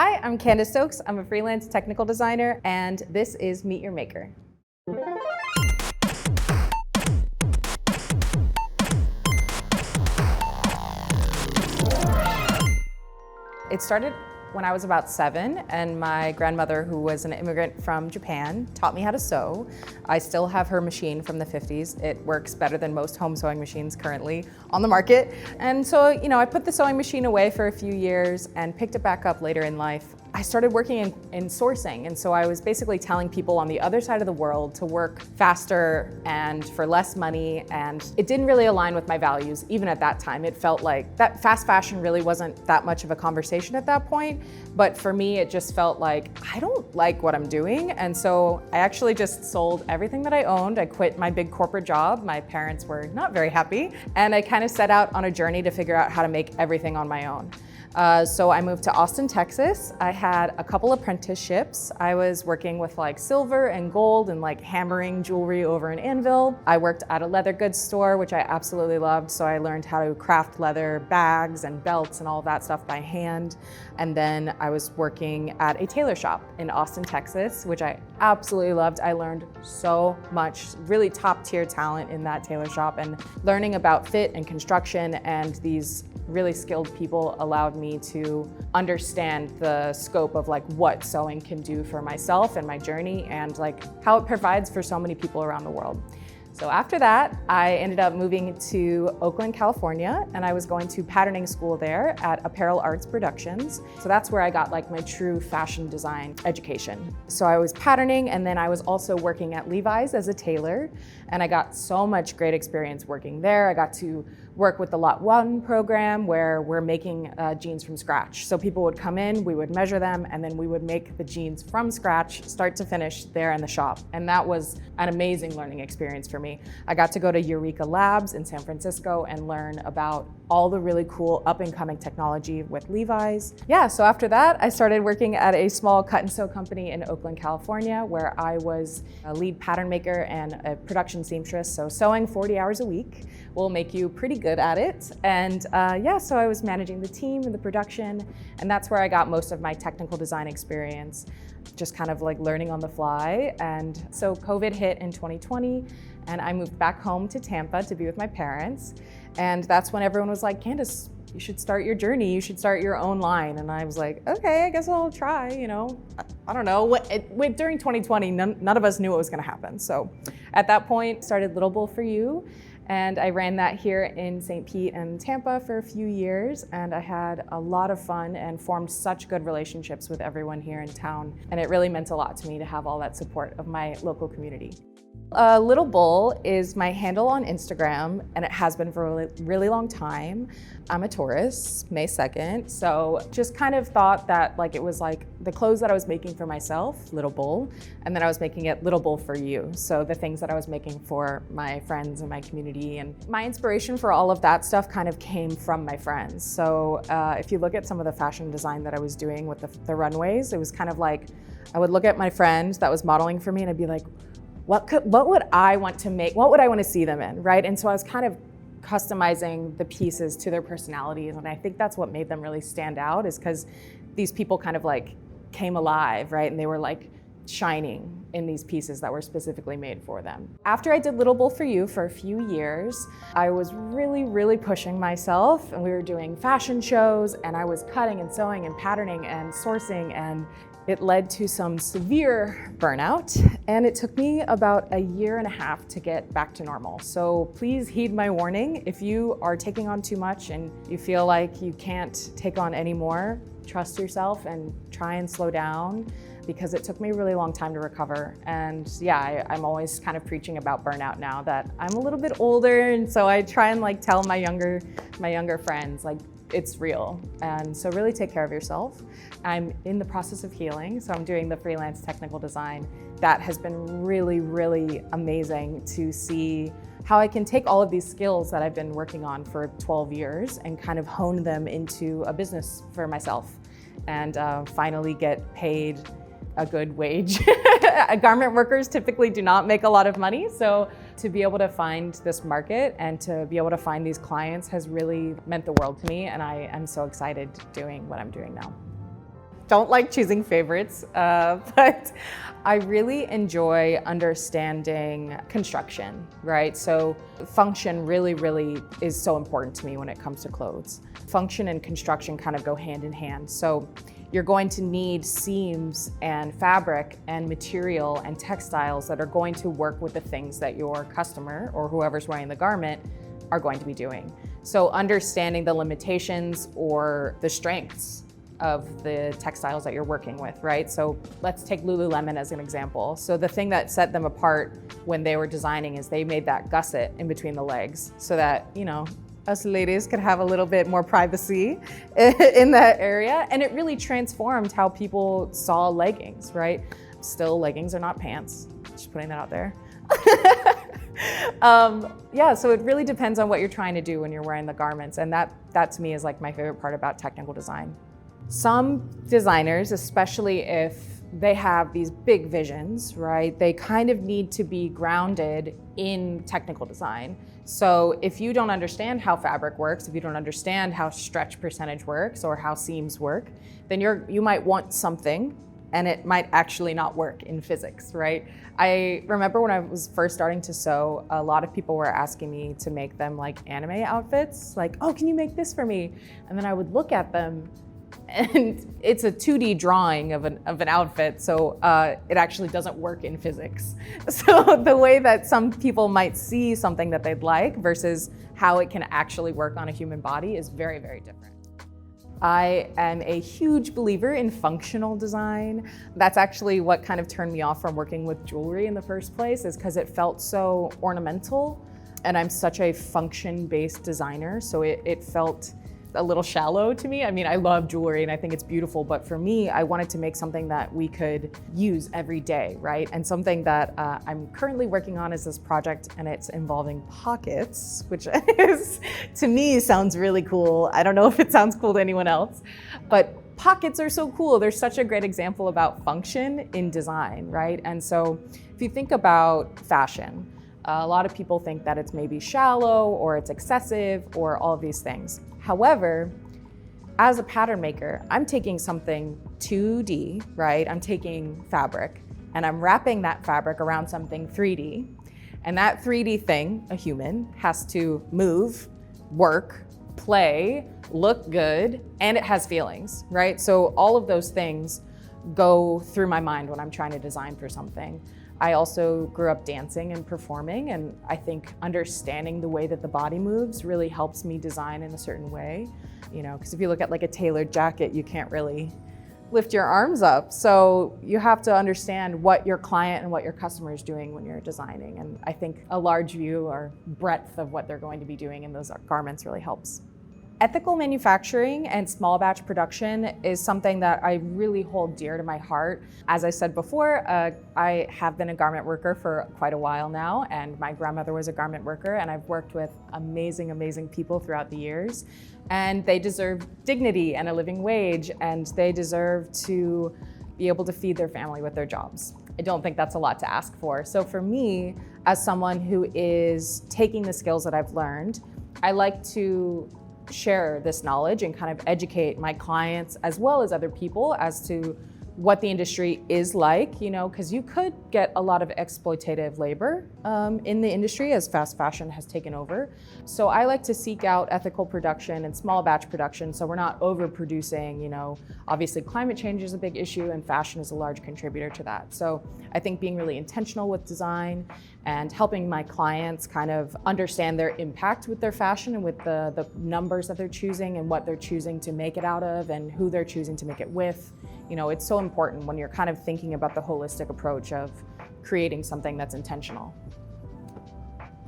Hi, I'm Candice Stokes. I'm a freelance technical designer, and this is Meet Your Maker. It started when I was about 7, and my grandmother, who was an immigrant from Japan, taught me how to sew. I still have her machine from the 50s. It works better than most home sewing machines currently on the market. And so, I put the sewing machine away for a few years and picked it back up later in life. I started working in sourcing, and so I was basically telling people on the other side of the world to work faster and for less money, and it didn't really align with my values even at that time. It felt like that fast fashion really wasn't that much of a conversation at that point, but for me it just felt like I don't like what I'm doing, and so I actually just sold everything that I owned. I quit my big corporate job. My parents were not very happy, and I kind of set out on a journey to figure out how to make everything on my own. So I moved to Austin, Texas. I had a couple apprenticeships. I was working with silver and gold and hammering jewelry over an anvil. I worked at a leather goods store, which I absolutely loved. So I learned how to craft leather bags and belts and all of that stuff by hand. And then I was working at a tailor shop in Austin, Texas, which I absolutely loved. I learned so much, really top tier talent in that tailor shop, and learning about fit and construction and these really skilled people allowed me to understand the scope of what sewing can do for myself and my journey, and how it provides for so many people around the world. So after that, I ended up moving to Oakland, California, and I was going to patterning school there at Apparel Arts Productions. So that's where I got my true fashion design education. So I was patterning, and then I was also working at Levi's as a tailor, and I got so much great experience working there. I got to work with the Lot 1 program, where we're making jeans from scratch. So people would come in, we would measure them, and then we would make the jeans from scratch, start to finish, there in the shop. And that was an amazing learning experience for me. I got to go to Eureka Labs in San Francisco and learn about all the really cool up-and-coming technology with Levi's. Yeah, so after that, I started working at a small cut and sew company in Oakland, California, where I was a lead pattern maker and a production seamstress. So sewing 40 hours a week will make you pretty good at it. And so I was managing the team and the production, and that's where I got most of my technical design experience, just kind of learning on the fly. And so COVID hit in 2020, and I moved back home to Tampa to be with my parents. And that's when everyone was like, Candice, you should start your journey. You should start your own line. And I was like, okay, I guess I'll try, I don't know. During 2020, none of us knew what was gonna happen. So at that point, started Little Bull for You. And I ran that here in St. Pete and Tampa for a few years, and I had a lot of fun and formed such good relationships with everyone here in town. And it really meant a lot to me to have all that support of my local community. Little Bull is my handle on Instagram, and it has been for a really long time. I'm a Taurus, May 2nd, so just kind of thought that it was the clothes that I was making for myself, Little Bull, and then I was making it Little Bull for You. So the things that I was making for my friends and my community, and my inspiration for all of that stuff kind of came from my friends. So if you look at some of the fashion design that I was doing with the runways, it was kind of I would look at my friend that was modeling for me, and I'd be like, what would I want to make? What would I want to see them in, right? And so I was kind of customizing the pieces to their personalities, and I think that's what made them really stand out, is because these people kind of came alive, right? And they were shining in these pieces that were specifically made for them. After I did Little Bull for You for a few years, I was really, really pushing myself, and we were doing fashion shows, and I was cutting and sewing and patterning and sourcing, and it led to some severe burnout, and it took me about a year and a half to get back to normal. So please heed my warning. If you are taking on too much and you feel like you can't take on any more, trust yourself and try and slow down, because it took me a really long time to recover. And yeah, I'm always kind of preaching about burnout now that I'm a little bit older, and so I try and tell my younger friends, it's real. And so really take care of yourself. I'm in the process of healing, so I'm doing the freelance technical design. That has been really, really amazing to see how I can take all of these skills that I've been working on for 12 years and kind of hone them into a business for myself, and finally get paid a good wage. Garment workers typically do not make a lot of money, so to be able to find this market and to be able to find these clients has really meant the world to me, and I am so excited doing what I'm doing now. don't like choosing favorites, but I really enjoy understanding construction, right? So function really is so important to me when it comes to clothes. Function and construction kind of go hand in hand. So you're going to need seams and fabric and material and textiles that are going to work with the things that your customer or whoever's wearing the garment are going to be doing. So understanding the limitations or the strengths of the textiles that you're working with, right? So let's take Lululemon as an example. So the thing that set them apart when they were designing is they made that gusset in between the legs so that, us ladies could have a little bit more privacy in that area. And it really transformed how people saw leggings, right? Still, leggings are not pants, just putting that out there. Yeah, so it really depends on what you're trying to do when you're wearing the garments. And that to me is like my favorite part about technical design. Some designers, especially if they have these big visions, right? They kind of need to be grounded in technical design. So if you don't understand how fabric works, if you don't understand how stretch percentage works or how seams work, then you might want something and it might actually not work in physics, right? I remember when I was first starting to sew, a lot of people were asking me to make them like anime outfits, like, oh, can you make this for me? And then I would look at them and it's a 2D drawing of an outfit, so it actually doesn't work in physics. So the way that some people might see something that they'd like versus how it can actually work on a human body is very different. I am a huge believer in functional design. That's actually what kind of turned me off from working with jewelry in the first place, is because it felt so ornamental, and I'm such a function-based designer, so it felt a little shallow to me. I mean, I love jewelry and I think it's beautiful, but for me, I wanted to make something that we could use every day, right? And something that I'm currently working on is this project, and it's involving pockets, which is, to me, sounds really cool. I don't know if it sounds cool to anyone else, but pockets are so cool. They're such a great example about function in design, right? And so if you think about fashion, a lot of people think that it's maybe shallow or it's excessive or all of these things. However, as a pattern maker, I'm taking something 2D, right? I'm taking fabric and I'm wrapping that fabric around something 3D. And that 3D thing, a human, has to move, work, play, look good, and it has feelings, right? So all of those things go through my mind when I'm trying to design for something. I also grew up dancing and performing, and I think understanding the way that the body moves really helps me design in a certain way. Because if you look at like a tailored jacket, you can't really lift your arms up. So you have to understand what your client and what your customer is doing when you're designing. And I think a large view or breadth of what they're going to be doing in those garments really helps. Ethical manufacturing and small batch production is something that I really hold dear to my heart. As I said before, I have been a garment worker for quite a while now, and my grandmother was a garment worker, and I've worked with amazing people throughout the years. And they deserve dignity and a living wage, and they deserve to be able to feed their family with their jobs. I don't think that's a lot to ask for. So for me, as someone who is taking the skills that I've learned, I like to share this knowledge and kind of educate my clients as well as other people as to what the industry is like, because you could get a lot of exploitative labor in the industry as fast fashion has taken over. So I like to seek out ethical production and small batch production so we're not overproducing. Obviously climate change is a big issue and fashion is a large contributor to that. So I think being really intentional with design and helping my clients kind of understand their impact with their fashion and with the numbers that they're choosing and what they're choosing to make it out of and who they're choosing to make it with. It's so important when you're kind of thinking about the holistic approach of creating something that's intentional.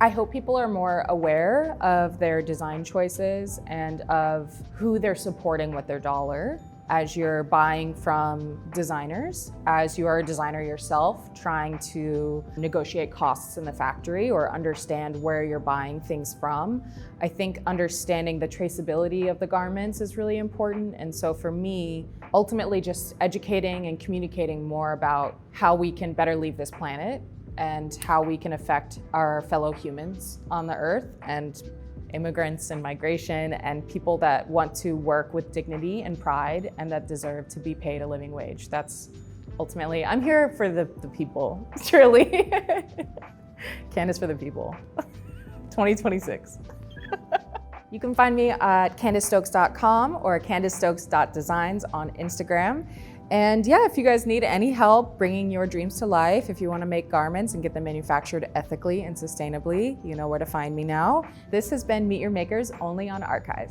I hope people are more aware of their design choices and of who they're supporting with their dollar as you're buying from designers, as you are a designer yourself, trying to negotiate costs in the factory or understand where you're buying things from. I think understanding the traceability of the garments is really important. And so for me, ultimately just educating and communicating more about how we can better leave this planet and how we can affect our fellow humans on the earth and immigrants and migration and people that want to work with dignity and pride and that deserve to be paid a living wage. That's ultimately, I'm here for the people, truly. Candice for the people, 2026. You can find me at CandiceStokes.com or CandiceStokes.designs on Instagram. And yeah, if you guys need any help bringing your dreams to life, if you want to make garments and get them manufactured ethically and sustainably, you know where to find me now. This has been Meet Your Makers only on Arkive.